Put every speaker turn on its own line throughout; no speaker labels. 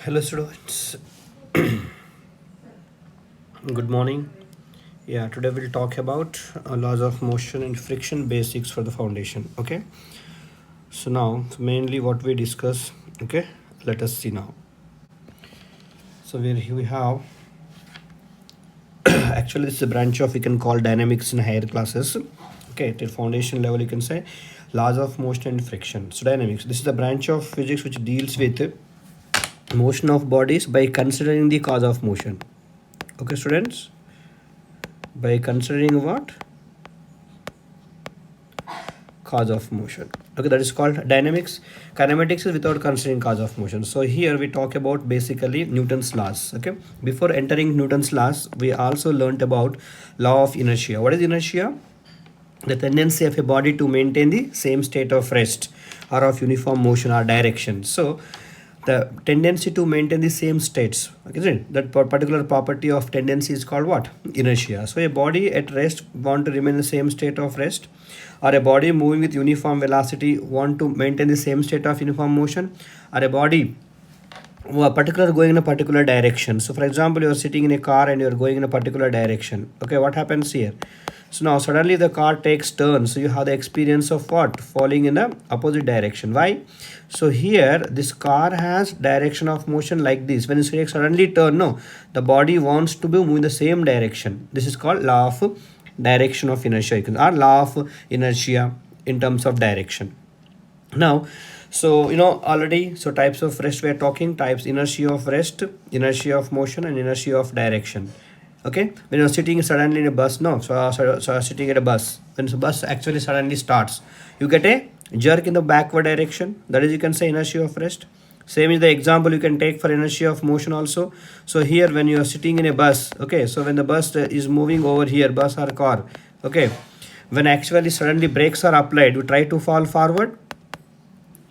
Hello students, good morning. Yeah, today we'll talk about laws of motion and friction basics for the foundation. Okay, so now mainly what we discuss. Okay, let us see now. So we have actually this is a branch of we can call dynamics in higher classes. Okay, till foundation level you can say laws of motion and friction. So dynamics, this is the branch of physics which deals with motion of bodies by considering the cause of motion. Okay students, by considering what? Cause of motion. Okay, that is called dynamics. Kinematics is without considering cause of motion. So here we talk about basically Newton's laws. Okay, before entering Newton's laws we also learnt about law of inertia. What is inertia? The tendency of a body to maintain the same state of rest or of uniform motion or direction. So the tendency to maintain the same states, okay, isn't it? That particular property of tendency is called what? Inertia. So a body at rest want to remain in the same state of rest, or a body moving with uniform velocity want to maintain the same state of uniform motion, or a body particular going in a particular direction. So for example, you are sitting in a car and you are going in a particular direction. Okay, what happens here? So now suddenly the car takes turns, so you have the experience of what? Falling in the opposite direction. Why? So here this car has direction of motion like this. When you say suddenly turn, no, the body wants to be moving the same direction. This is called law of direction of inertia, or law of inertia in terms of direction. Now, so already, so types of rest we are talking, types: inertia of rest, inertia of motion, and inertia of direction. Okay, when you're sitting suddenly in a bus, no, so sitting at a bus, when the bus actually suddenly starts, you get a jerk in the backward direction, that is you can say inertia of rest. Same is the example you can take for inertia of motion also. So here when you are sitting in a bus, okay, so when the bus is moving over here, bus or car, okay, when actually suddenly brakes are applied, you try to fall forward.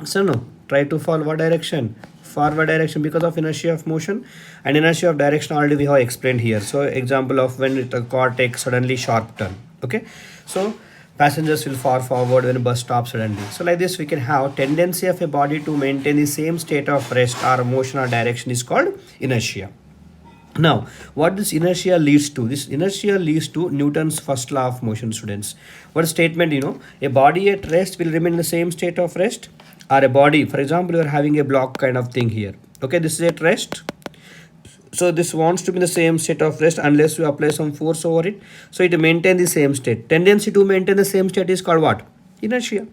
So no, try to fall what direction? Forward direction, because of inertia of motion. And inertia of direction already we have explained here. So example of when the car takes suddenly sharp turn. Okay, so passengers will fall forward when a bus stops suddenly. So like this we can have tendency of a body to maintain the same state of rest or motion or direction is called inertia. Now, what this inertia leads to? This inertia leads to Newton's first law of motion, students. What statement, a body at rest will remain in the same state of rest, or a body, for example, you are having a block kind of thing here. Okay, this is at rest. So this wants to be in the same state of rest unless you apply some force over it. So it maintain the same state. Tendency to maintain the same state is called what? Inertia.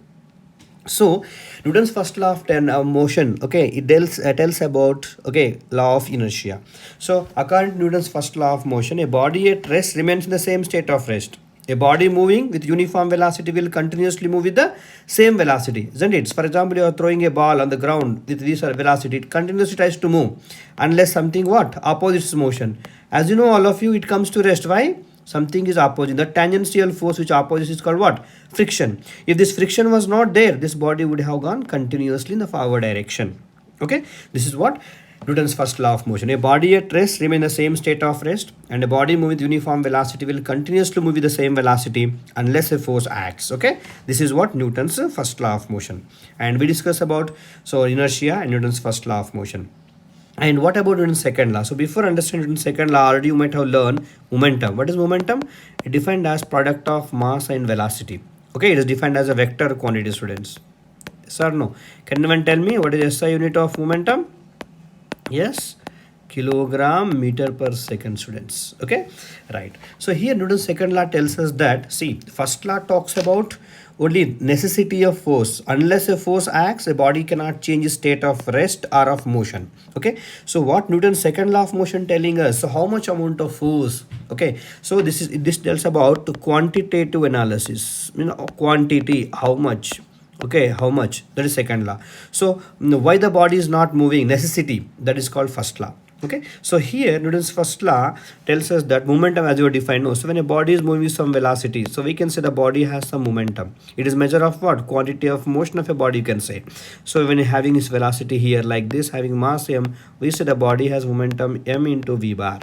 So Newton's first law of motion, okay, it tells about, okay, law of inertia. So according to Newton's first law of motion, a body at rest remains in the same state of rest. A body moving with uniform velocity will continuously move with the same velocity, isn't it? For example, you are throwing a ball on the ground with this velocity, it continuously tries to move unless something what? Opposites motion. As you know, all of you, it comes to rest. Why? Something is opposing. The tangential force which opposes is called what? Friction. If this friction was not there, this body would have gone continuously in the forward direction. Okay, this is what Newton's first law of motion. A body at rest remain in the same state of rest, and a body moving with uniform velocity will continuously move with the same velocity unless a force acts. Okay, this is what Newton's first law of motion. And we discuss about so inertia and Newton's first law of motion. And what about Newton's second law? So before understanding Newton's second law, already you might have learned momentum. What is momentum? It defined as product of mass and velocity. Okay, it is defined as a vector quantity, students. Yes or no? Can anyone tell me what is SI unit of momentum? Yes, kilogram meter per second, students. Okay, right. So here Newton's second law tells us that, see, first law talks about only necessity of force. Unless a force acts, a body cannot change its state of rest or of motion. Okay, so what Newton's second law of motion telling us? So how much amount of force? Okay, so this tells about quantitative analysis. Quantity, how much? Okay, how much? That is second law. So why the body is not moving? Necessity, that is called first law. Okay, so here Newton's first law tells us that momentum, as you defined, no, so when a body is moving with some velocity, so we can say the body has some momentum. It is measure of what? Quantity of motion of a body, you can say. So when you're having this velocity here like this, having mass m, we say the body has momentum m into v bar.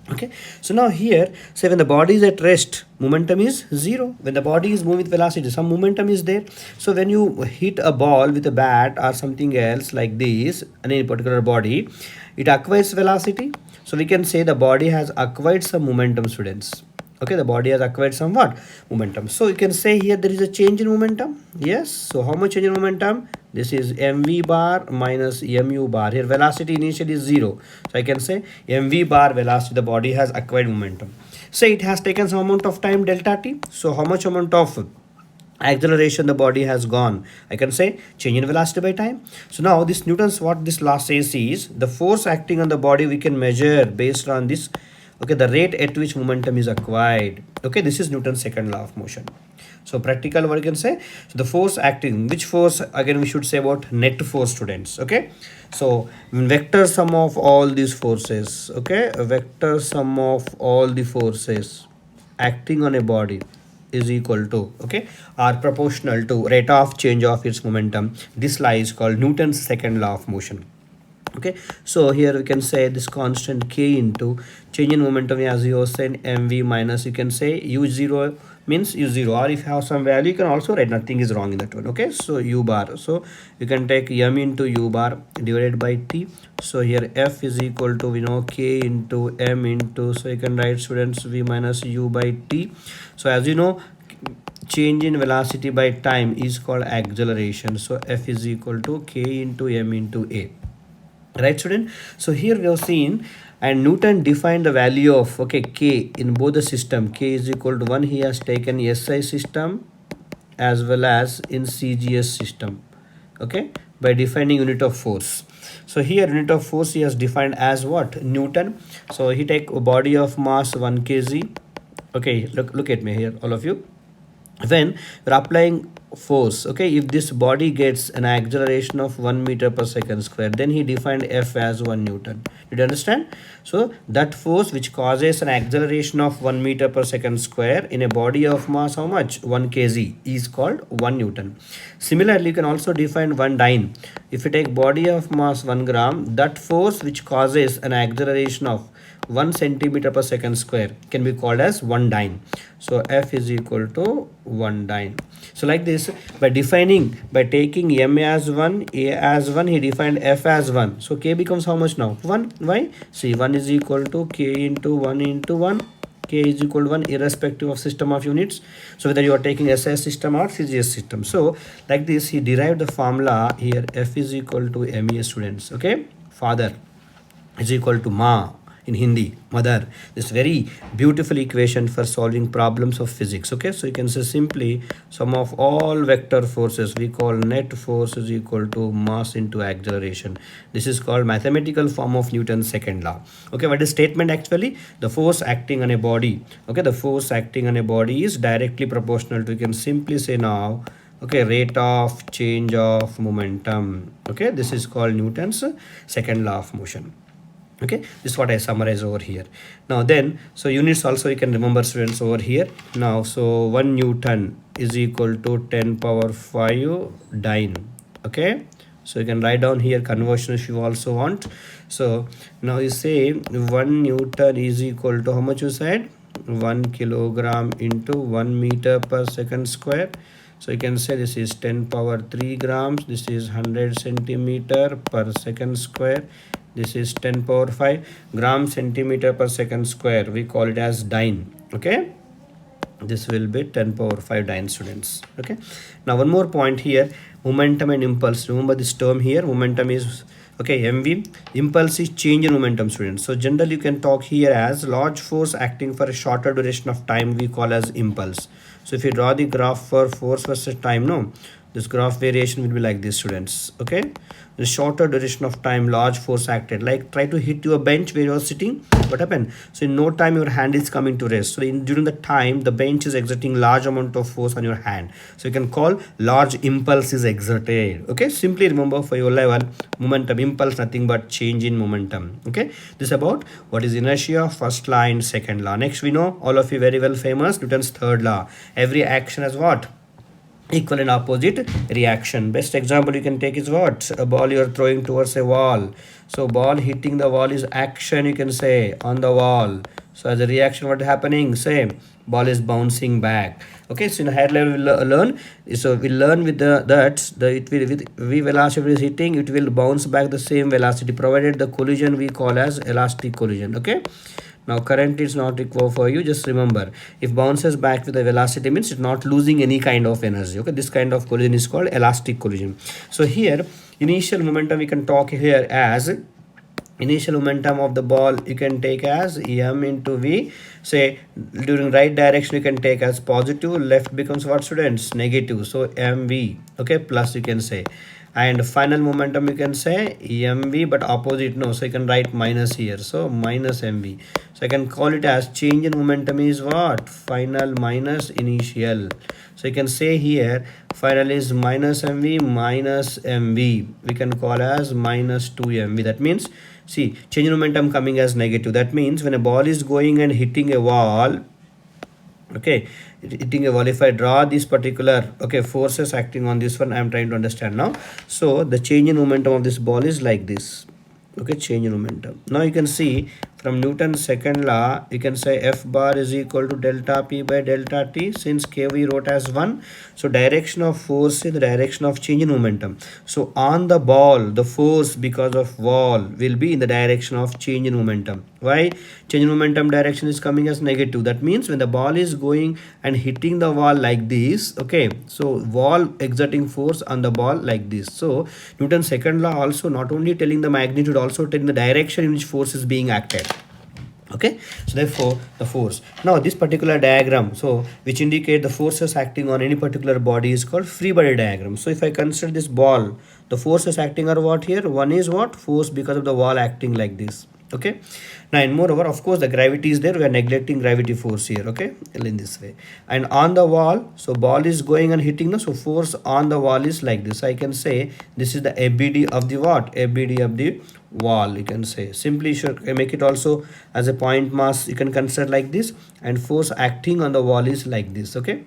Okay, so now here, say when the body is at rest, momentum is zero. When the body is moving with velocity, some momentum is there. So when you hit a ball with a bat or something else like this, any particular body, it acquires velocity. So we can say the body has acquired some momentum, students. Okay, the body has acquired some what? Momentum. So you can say here there is a change in momentum. Yes. So how much change in momentum? This is mv bar minus mu bar. Here velocity initially is 0. So I can say mv bar velocity, the body has acquired momentum. Say it has taken some amount of time delta t. So how much amount of acceleration the body has gone? I can say change in velocity by time. So now this Newton's, what this law says is the force acting on the body we can measure based on this, okay, the rate at which momentum is acquired. Okay, this is Newton's second law of motion. So practical, what you can say, so the force acting, which force, again we should say about net force, students. Okay, so vector sum of all these forces, okay, a vector sum of all the forces acting on a body is equal to, okay, are proportional to rate of change of its momentum. This law is called Newton's second law of motion. Okay, so here we can say this constant k into change in momentum as you said mv minus, you can say u0 means u0, or if you have some value you can also write, nothing is wrong in that one. Okay, so u bar, so you can take m into u bar divided by t. So here f is equal to, we know, k into m into, so you can write, students, v minus u by t. So as you know, change in velocity by time is called acceleration. So f is equal to k into m into a. Right, student? So here we have seen, and Newton defined the value of, okay, k in both the system. K is equal to 1, he has taken SI system as well as in CGS system, okay, by defining unit of force. So here unit of force he has defined as what? Newton. So he take a body of mass 1 kg. Okay, look at me here, all of you. When you're applying force, okay, if this body gets an acceleration of 1 meter per second square, then he defined F as 1 Newton. Did you understand? So that force which causes an acceleration of 1 meter per second square in a body of mass, how much? 1 kg, is called 1 Newton. Similarly, you can also define 1 dyne. If you take body of mass 1 gram, that force which causes an acceleration of 1 centimeter per second square can be called as 1 dyne. So F is equal to 1 dyne. So like this, by defining, by taking M as 1, A as 1, he defined F as 1. So K becomes how much now? 1. Why? See, 1 is equal to K into 1 into 1. K is equal to 1 irrespective of system of units. So whether you are taking SI system or CGS system. So like this, he derived the formula here, F is equal to MEA, students. Okay, father is equal to ma in Hindi, mother. This very beautiful equation for solving problems of physics. Okay, so you can say simply sum of all vector forces we call net force is equal to mass into acceleration. This is called mathematical form of Newton's second law. Okay, what is statement actually? The force acting on a body, okay, the force acting on a body is directly proportional to, you can simply say now, okay, rate of change of momentum. Okay, this is called Newton's second law of motion. Okay, this is what I summarize over here. Now then, so units also you can remember, students, over here. Now, so 1 Newton is equal to 10 power 5 dyne. Okay, so you can write down here conversion if you also want. So now you say 1 Newton is equal to how much you said? 1 kilogram into 1 meter per second square. So you can say this is 10 power 3 grams. This is 100 centimeter per second square. This is 10 power 5 gram centimeter per second square. We call it as dyne. Okay, this will be 10 power 5 dyne, students. Okay, now one more point here, momentum and impulse. Remember this term here, momentum is, okay, mv, impulse is change in momentum, students. So generally you can talk here as large force acting for a shorter duration of time we call as impulse. So if you draw the graph for force versus time, no, this graph variation will be like this, students. Okay, the shorter duration of time large force acted, like try to hit your bench where you are sitting, what happened? So in no time your hand is coming to rest. So during the time the bench is exerting large amount of force on your hand, so you can call large impulse is exerted. Okay, simply remember for your level, momentum, impulse, nothing but change in momentum. Okay, this is about what is inertia, first law and second law. Next we know, all of you very well famous, Newton's third law. Every action has what? equal and opposite reaction. Best example you can take is what? A ball you are throwing towards a wall. So ball hitting the wall is action, you can say, on the wall. So as a reaction, what happening? Say ball is bouncing back. Okay, so in higher level we'll learn. So we learn with the it will with v velocity is hitting, it will bounce back the same velocity provided the collision we call as elastic collision. Okay. Now currently it's not required for you. Just remember, if bounces back with the velocity means it's not losing any kind of energy. Okay, this kind of collision is called elastic collision. So here initial momentum we can talk here as initial momentum of the ball you can take as m into v. Say during right direction you can take as positive, left becomes what, students? Negative. So mv, okay, plus you can say, and final momentum you can say mv, but opposite no, so you can write minus here, so minus mv. So I can call it as change in momentum is what? Final minus initial. So you can say here final is minus mv minus mv, we can call as minus 2 mv. That means, see, change in momentum coming as negative. That means when a ball is going and hitting a wall, okay, hitting a wall, if I draw this particular, okay, forces acting on this one, I am trying to understand now. So the change in momentum of this ball is like this. Okay, change in momentum. Now you can see from Newton's second law, you can say F bar is equal to delta P by delta T. Since K we wrote as 1, so direction of force is the direction of change in momentum. So on the ball, the force because of wall will be in the direction of change in momentum. Why? Change in momentum direction is coming as negative. That means when the ball is going and hitting the wall like this, okay, so wall exerting force on the ball like this. So Newton's second law also not only telling the magnitude, also telling the direction in which force is being acted. Okay, so therefore the force, now this particular diagram, so which indicate the forces acting on any particular body, is called free body diagram. So if I consider this ball, the forces acting are what here? One is what? Force because of the wall acting like this. Okay, now and moreover, of course, the gravity is there, we are neglecting gravity force here. Okay, in this way, and on the wall, so ball is going and hitting the, so force on the wall is like this. I can say this is the ABD of the what? ABD of the wall, you can say. Simply you should make it also as a point mass, you can consider like this, and force acting on the wall is like this. Okay,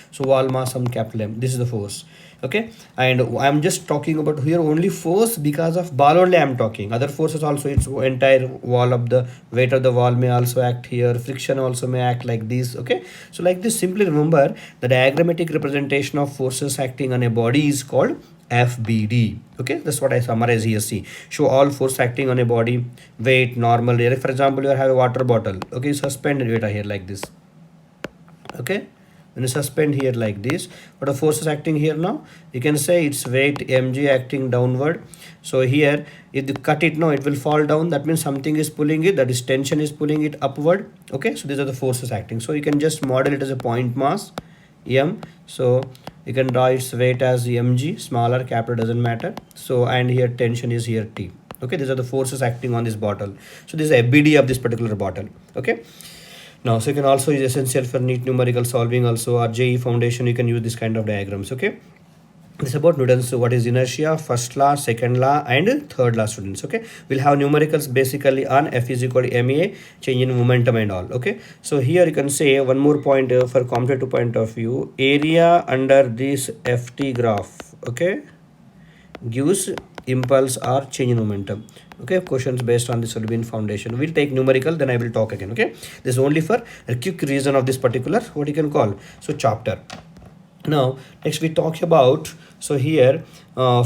so wall mass some capital M, this is the force. Okay, and I'm just talking about here only force because of ball only I'm talking. Other forces also, its entire wall of the weight of the wall may also act here, friction also may act like this. Okay, so like this, simply remember the diagrammatic representation of forces acting on a body is called FBD. Okay, that's what I summarize here. See, show all force acting on a body, weight, normal. For example, you have a water bottle. Okay, suspend it here like this. Okay, when you suspend here like this, what are forces acting here now? You can say it's weight mg acting downward. So here if you cut it now, it will fall down. That means something is pulling it, that is tension is pulling it upward. Okay, so these are the forces acting. So you can just model it as a point mass m. So you can draw its weight as mg, smaller, capital, doesn't matter. So and here tension is here t. Okay, these are the forces acting on this bottle. So this is FBD of this particular bottle. Okay, now so you can also use essential for neat numerical solving also, or JE foundation, you can use this kind of diagrams. Okay, this is about Newton's what is inertia, first law, second law, and third law, students. Okay, we'll have numericals basically on F is equal to ma, change in momentum and all. Okay, so here you can say one more point for competitive point of view, area under this FT graph, okay, gives impulse or change in momentum. Okay, questions based on this will be in foundation. We'll take numerical, then I will talk again. Okay, this is only for a quick reason of this particular what you can call so chapter. Now next we talk about, so here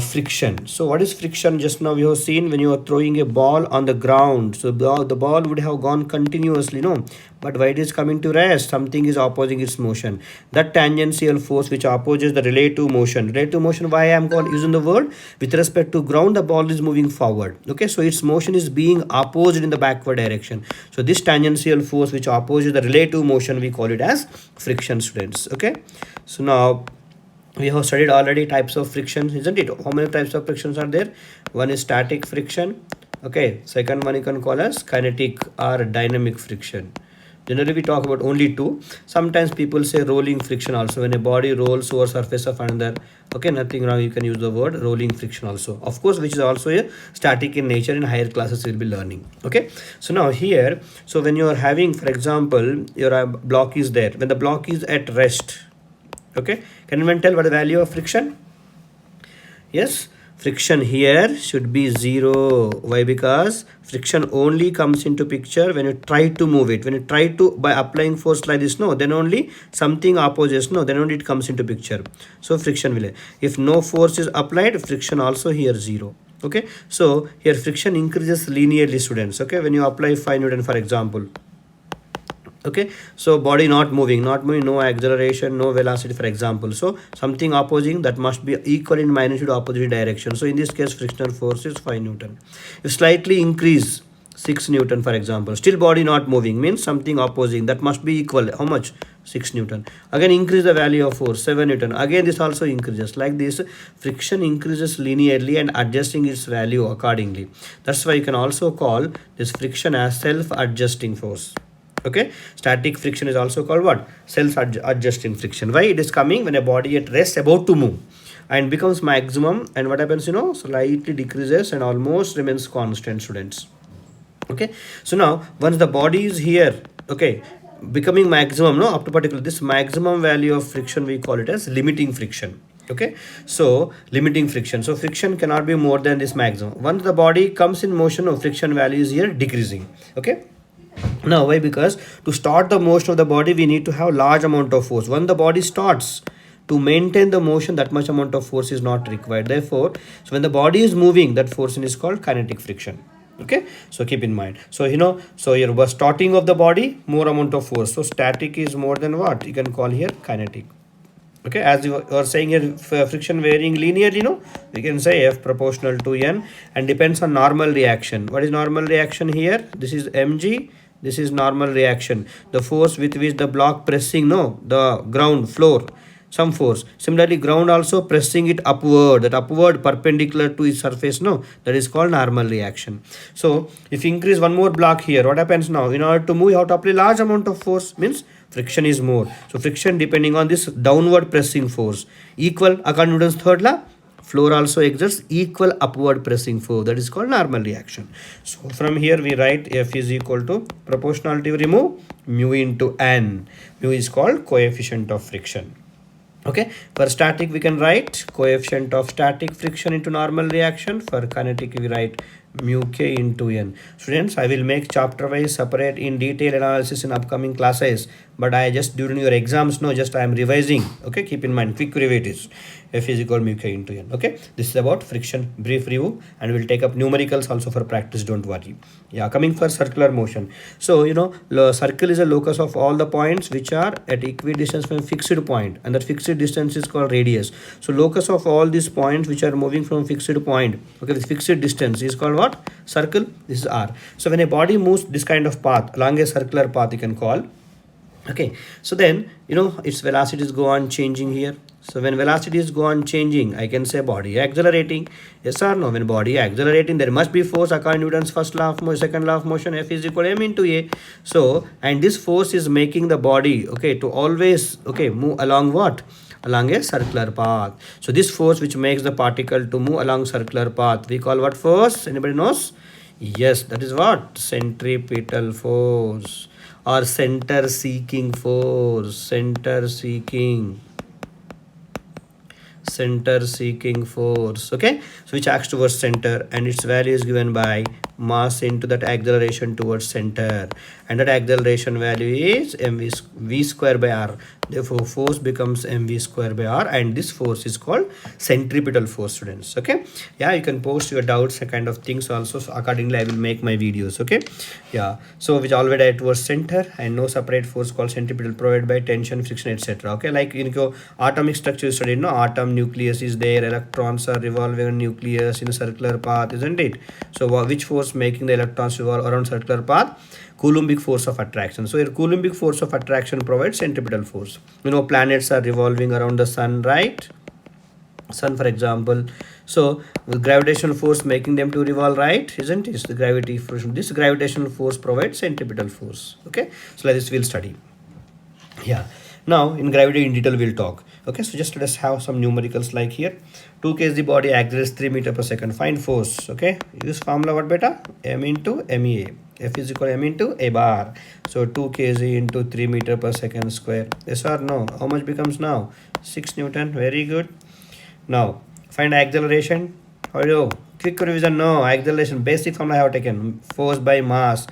friction. So what is friction? Just now we have seen when you are throwing a ball on the ground, so the ball would have gone continuously, no, but why it is coming to rest, something is opposing its motion. That tangential force which opposes the relative motion, why I am using the word with respect to ground, the ball is moving forward. Okay, so its motion is being opposed in the backward direction. So this tangential force which opposes the relative motion, we call it as friction, students. Okay, so now we have studied already types of friction, isn't it? How many types of frictions are there? One is static friction. Okay, second one you can call as kinetic or dynamic friction. Generally we talk about only two. Sometimes people say rolling friction also, when a body rolls over surface of another. Okay, nothing wrong, you can use the word rolling friction also, of course, which is also a static in nature. In higher classes you'll be learning. Okay, so now here, so when you are having, for example, your block is there, when the block is at rest, Okay, can anyone tell what the value of friction? Yes, friction here should be 0. Why? Because friction only comes into picture when you try to move it. When you try to, by applying force like this, no, then only something opposes, no, then only it comes into picture. So friction will, if no force is applied, friction also here 0. Okay, so here friction increases linearly, students. Okay, when you apply 5 Newton, for example. Okay, so body not moving, no acceleration, no velocity, for example. So something opposing, that must be equal in magnitude opposite direction. So in this case frictional force is 5 Newton. If slightly increase 6 Newton, for example, still body not moving, means something opposing, that must be equal. How much? 6 Newton. Again increase the value of force, 7 Newton. Again this also increases. Like this, friction increases linearly and adjusting its value accordingly. That's why you can also call this friction as self-adjusting force. Okay, static friction is also called what? Self-adjusting friction. Why? It is coming when a body at rest about to move and becomes maximum, and what happens, slightly decreases and almost remains constant, students. Okay, so now once the body is here, okay, becoming maximum, no, up to particular, this maximum value of friction we call it as limiting friction. Okay, so limiting friction, so friction cannot be more than this maximum. Once the body comes in motion, no, friction value is here decreasing. Okay, now why? Because to start the motion of the body we need to have large amount of force. When the body starts, to maintain the motion, that much amount of force is not required. Therefore, so when the body is moving, that force is called kinetic friction. Okay, so keep in mind. So so here was starting of the body, more amount of force. So static is more than what you can call here kinetic. Okay, as you are saying here, friction varying linearly, we can say F proportional to N and depends on normal reaction. What is normal reaction here? This is mg, this is normal reaction, the force with which the block pressing, no, the ground floor, some force. Similarly, ground also pressing it upward, that upward perpendicular to its surface, no, that is called normal reaction. So if you increase one more block here, what happens now? In order to move, you have to apply large amount of force, means friction is more. So friction depending on this downward pressing force, equal according to Newton's third law, floor also exerts equal upward pressing force, that is called normal reaction. So from here we write F is equal to proportionality remove mu into N. Mu is called coefficient of friction. Okay, for static we can write coefficient of static friction into normal reaction. For kinetic we write mu k into N. Students, I will make chapter wise separate in detail analysis in upcoming classes, but I just during your exams, no, just I am revising. Okay, keep in mind, quick review it is F is equal mu k into N. Okay, this is about friction, brief review, and we'll take up numericals also for practice, don't worry. Yeah, coming for circular motion. So circle is a locus of all the points which are at equidistance from fixed point, and that fixed distance is called radius. So locus of all these points which are moving from fixed point, okay, with fixed distance is called what? Circle. This is R. So when a body moves this kind of path along a circular path, you can call. Okay, so then its velocities go on changing here. So when velocities go on changing, I can say body accelerating. Yes or no? When body accelerating, there must be force according to Newton's first law of motion, second law of motion. F is equal to m into a. So and this force is making the body, okay, to always, okay, move along what? Along a circular path. So this force which makes the particle to move along circular path, we call what force? Anybody knows? Yes, that is what? Centripetal force or center seeking force. Center seeking force. Okay, so which acts towards center, and its value is given by mass into that acceleration towards center, and that acceleration value is v square by r. Therefore force becomes mv square by r, and this force is called centripetal force, students. Okay, yeah, you can post your doubts and kind of things also, so accordingly I will make my videos. Okay, yeah, so which already towards center, and no separate force called centripetal provided by tension, friction, etc. Okay, like in atomic structure you studied, no, atom nucleus is there, electrons are revolving on nucleus in a circular path, isn't it? So which force making the electrons revolve around circular path? Coulombic force of attraction. So here Coulombic force of attraction provides centripetal force. Planets are revolving around the sun, right? Sun, for example. So gravitational force making them to revolve, right? Isn't it? The gravity force. This gravitational force provides centripetal force. Okay, so like this we'll study. Yeah, now in gravity in detail we'll talk. Okay, so just let us have some numericals like here. 2 kg body accelerates 3 meter per second. Find force. Okay, use formula what beta? M into MEA. F is equal to M into A bar. So 2 kg into 3 meter per second square. Yes or no? How much becomes now? 6 Newton. Very good. Now find acceleration. How do you? Quick revision. No, acceleration. Basic formula I have taken. Force by mass.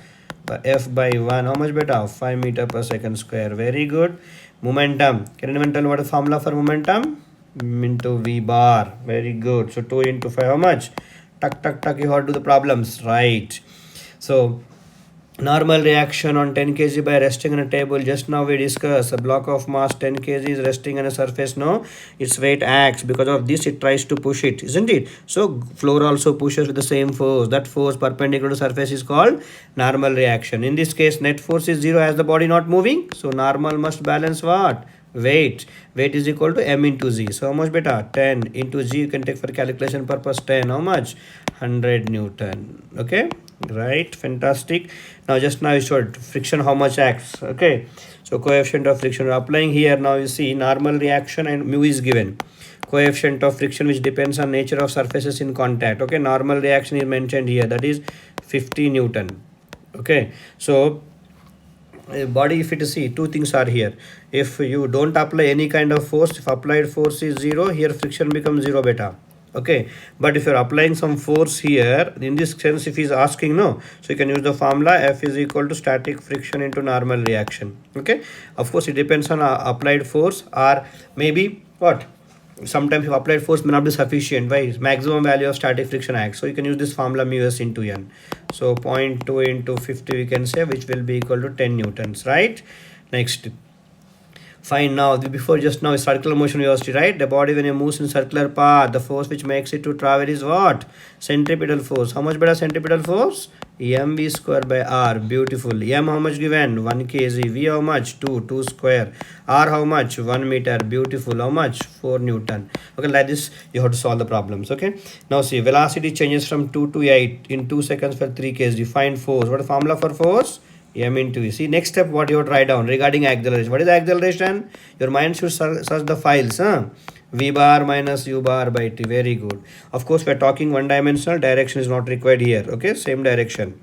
F by 1. How much beta? 5 meter per second square. Very good. Momentum. Can anyone tell what the formula for momentum? Into V bar. Very good. So 2 into 5. How much? Tuck, tuck, tuck. You have to do the problems. Right. So normal reaction on 10 kg by resting on a table. Just now we discussed a block of mass 10 kg is resting on a surface. No, its weight acts. Because of this it tries to push it, isn't it? So floor also pushes with the same force. That force perpendicular to surface is called normal reaction. In this case net force is 0 as the body not moving. So normal must balance what? Weight. Weight is equal to M into Z. So how much beta? 10 into G you can take for calculation purpose 10. How much? 100 Newton. Okay, right, fantastic. Now just now you showed friction how much acts. Okay, so coefficient of friction applying here. Now you see normal reaction and mu is given. Coefficient of friction which depends on nature of surfaces in contact. Okay, normal reaction is mentioned here, that is 50 Newton. Okay, so body, if it see, two things are here. If you don't apply any kind of force, if applied force is 0, here friction becomes 0 beta. Okay, but if you're applying some force here, in this sense if he's asking, no, so you can use the formula F is equal to static friction into normal reaction. Okay, of course it depends on applied force, or maybe what, sometimes if applied force may not be sufficient. Why? Maximum value of static friction acts. So you can use this formula mu s into n. So 0.2 into 50 we can say, which will be equal to 10 newtons, right? Next, fine. Now before just now circular motion velocity, right? The body when it moves in circular path, the force which makes it to travel is what? Centripetal force. How much better centripetal force? mv square by r. Beautiful. M how much given? 1 kg. V how much? 2 square. R how much? 1 meter. Beautiful. How much? 4 Newton. Okay, like this you have to solve the problems. Okay, now see, velocity changes from 2 to 8 in 2 seconds for 3 kg. Find force. What is the formula for force? M into E. See, next step what you have to write down regarding acceleration. What is acceleration? Your mind should search the files. V bar minus U bar by T. Very good. Of course, we are talking one dimensional. Direction is not required here. Okay, same direction.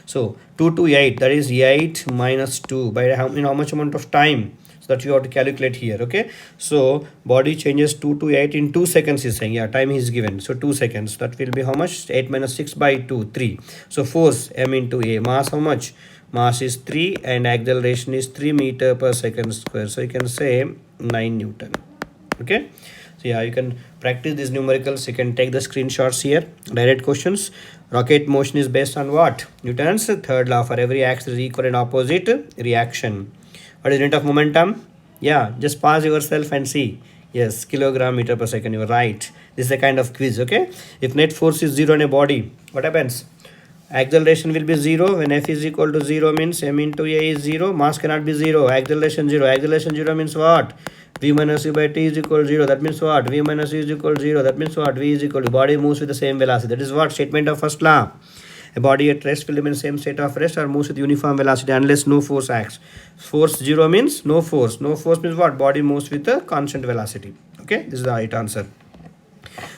So 2 to 8, that is 8 minus 2 by how much amount of time? So that you have to calculate here. Okay, so body changes 2 to 8 in 2 seconds is saying. Yeah, time is given. So 2 seconds. That will be how much? 8 minus 6 by 2, 3. So force M into A. Mass how much? Mass is 3 and acceleration is 3 meter per second square. So you can say 9 Newton. Okay, so yeah, you can practice these numericals. You can take the screenshots here. Direct questions. Rocket motion is based on what? Newton's third law. For every action is equal and opposite reaction. What is unit of momentum? Yeah, just pause yourself and see. Yes, kilogram meter per second. You are right. This is a kind of quiz. Okay, if net force is 0 on a body, what happens? Acceleration will be 0. When F is equal to 0 means M into A is 0. Mass cannot be 0. Acceleration 0. Acceleration 0 means what? V minus U by T is equal to 0. That means what? V minus U is equal to 0. That means what? V is equal to, body moves with the same velocity. That is what? Statement of first law. A body at rest will remain in the same state of rest or moves with uniform velocity unless no force acts. Force 0 means no force. No force means what? Body moves with a constant velocity. Okay, this is the right answer.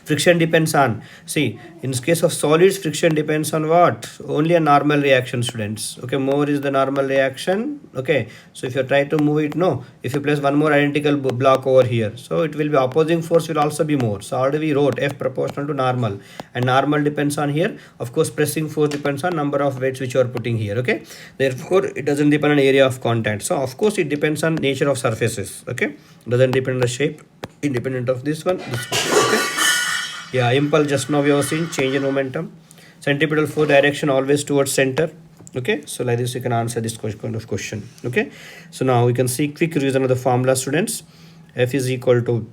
Friction depends on, see, in case of solids, friction depends on what? Only a normal reaction, students. Okay, more is the normal reaction. Okay, so if you try to move it, no, if you place one more identical block over here, so it will be opposing force will also be more. So already we wrote F proportional to normal, and normal depends on here. Of course, pressing force depends on number of weights which you are putting here. Okay, therefore it doesn't depend on area of contact. So of course it depends on nature of surfaces. Okay, doesn't depend on the shape, independent of this one. Okay. Yeah, impulse just now we have seen change in momentum. Centripetal force direction always towards center. Okay, so like this you can answer this kind of question. Okay, so now we can see quick revision of the formula, students. F is equal to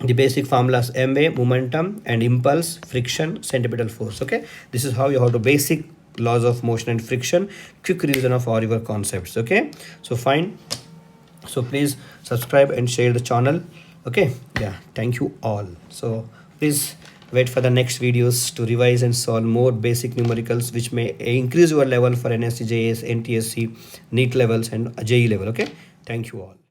the basic formulas ma, momentum, and impulse, friction, centripetal force. Okay, this is how you have to basic laws of motion and friction. Quick revision of all your concepts. Okay, so fine. So please subscribe and share the channel. Okay, yeah, thank you all. So please wait for the next videos to revise and solve more basic numericals which may increase your level for NSC, JS, NTSC, NEET levels and JE level. Okay, thank you all.